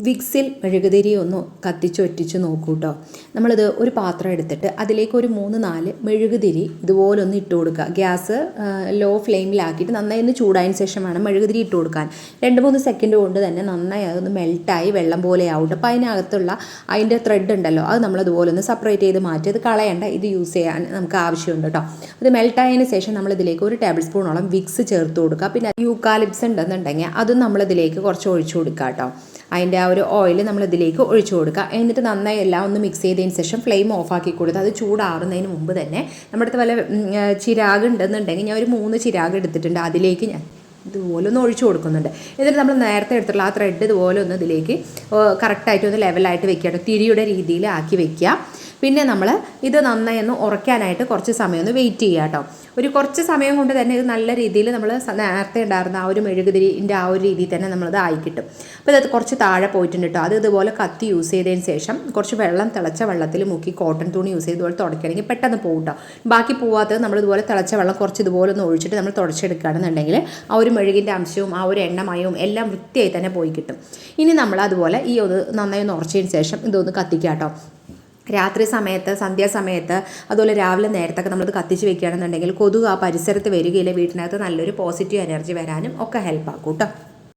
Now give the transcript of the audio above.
വിക്സിൽ മെഴുകുതിരി ഒന്ന് കത്തിച്ചൊറ്റിച്ച് നോക്കൂ കേട്ടോ. നമ്മളിത് ഒരു പാത്രം എടുത്തിട്ട് അതിലേക്ക് ഒരു 3-4 മെഴുകുതിരി ഇതുപോലെ ഒന്ന് ഇട്ട് കൊടുക്കുക. ഗ്യാസ് ലോ ഫ്ലെയിമിലാക്കിയിട്ട് നന്നായി ഒന്ന് ചൂടായതിന് ശേഷം വേണം മെഴുകുതിരി ഇട്ട് കൊടുക്കാൻ. 2-3 സെക്കൻഡ് കൊണ്ട് തന്നെ നന്നായി അതൊന്ന് മെൽട്ടായി വെള്ളം പോലെ ആവും. അപ്പോൾ അതിനകത്തുള്ള അതിൻ്റെ ത്രെഡ് ഉണ്ടല്ലോ, അത് നമ്മളിതുപോലെ ഒന്ന് സെപ്പറേറ്റ് ചെയ്ത് മാറ്റി അത് കളയണ്ട, ഇത് യൂസ് ചെയ്യാൻ നമുക്ക് ആവശ്യമുണ്ട് കേട്ടോ. അത് മെൽട്ടായതിന് ശേഷം നമ്മളിതിലേക്ക് 1 ടേബിൾ സ്പൂണോളം വിക്സ് ചേർത്ത് കൊടുക്കുക. പിന്നെ യൂക്കാലിപ്സ് ഉണ്ടെന്നുണ്ടെങ്കിൽ അതും നമ്മളിതിലേക്ക് കുറച്ച് ഒഴിച്ചു കൊടുക്കുക കേട്ടോ. അതിൻ്റെ ആ ഒരു ഓയിൽ നമ്മളിതിലേക്ക് ഒഴിച്ചു കൊടുക്കുക. എന്നിട്ട് നന്നായി എല്ലാം ഒന്ന് മിക്സ് ചെയ്തതിന് ശേഷം ഫ്ലെയിം ഓഫാക്കി കൊടുത്ത് അത് ചൂടാറുന്നതിന് മുമ്പ് തന്നെ നമ്മുടെ അടുത്ത് വല്ല ചിരാഗ് ഉണ്ടെന്നുണ്ടെങ്കിൽ ഞാൻ ഒരു 3 ചിരാഗ് എടുത്തിട്ടുണ്ട്, അതിലേക്ക് ഞാൻ ഇതുപോലെ ഒന്ന് ഒഴിച്ചു കൊടുക്കുന്നുണ്ട്. എന്നിട്ട് നമ്മൾ നേരത്തെ എടുത്തിട്ടുള്ള ആ ത്രെഡ് ഇതുപോലെ ഒന്ന് ഇതിലേക്ക് കറക്റ്റായിട്ട് ഒന്ന് ലെവലായിട്ട് വെക്കുക, തിരിയുടെ രീതിയിൽ ആക്കി വെക്കുക. പിന്നെ നമ്മൾ ഇത് നന്നായി ഒന്ന് ഉറയ്ക്കാനായിട്ട് കുറച്ച് സമയം ഒന്ന് വെയിറ്റ് ചെയ്യുക കേട്ടോ. ഒരു കുറച്ച് സമയം കൊണ്ട് തന്നെ ഇത് നല്ല രീതിയിൽ നമ്മൾ നേരത്തെ ഉണ്ടായിരുന്ന ആ ഒരു മെഴുകുതിരിൻ്റെ ആ ഒരു രീതിയിൽ തന്നെ നമ്മളത് ആയി കിട്ടും. അപ്പോൾ ഇത് കുറച്ച് താഴെ പോയിട്ടുണ്ട് കേട്ടോ. അത് ഇതുപോലെ കത്തി യൂസ് ചെയ്തതിന് ശേഷം കുറച്ച് തിളച്ച വെള്ളത്തിൽ മുക്കി കോട്ടൺ തുണി യൂസ് ചെയ്ത് ഇതുപോലെ തുടയ്ക്കുകയാണെങ്കിൽ പെട്ടെന്ന് പോകും കേട്ടോ. ബാക്കി പോവാത്തത് നമ്മളിതുപോലെ തിളച്ച വെള്ളം കുറച്ച് ഇതുപോലെ ഒന്ന് ഒഴിച്ചിട്ട് നമ്മൾ തുടച്ചെടുക്കുകയാണെന്നുണ്ടെങ്കിൽ ആ ഒരു മെഴുകിൻ്റെ അംശവും ആ ഒരു എണ്ണമയവും എല്ലാം വൃത്തിയായി തന്നെ പോയി കിട്ടും. ഇനി നമ്മൾ അതുപോലെ ഈ ഒന്ന് നന്നായി ഒന്ന് ഉറച്ചതിന് ശേഷം ഇതൊന്ന് കത്തിക്കുക കേട്ടോ. രാത്രി സമയത്ത്, സന്ധ്യാസമയത്ത്, അതുപോലെ രാവിലെ നേരത്തൊക്കെ നമ്മളിത് കത്തിച്ച് വെക്കുകയാണെന്നുണ്ടെങ്കിൽ കൊതുക് ആ പരിസരത്ത് വരികയില്ല, വീട്ടിനകത്ത് നല്ലൊരു പോസിറ്റീവ് എനർജി വരാനും ഒക്കെ ഹെൽപ്പാക്കും കേട്ടോ.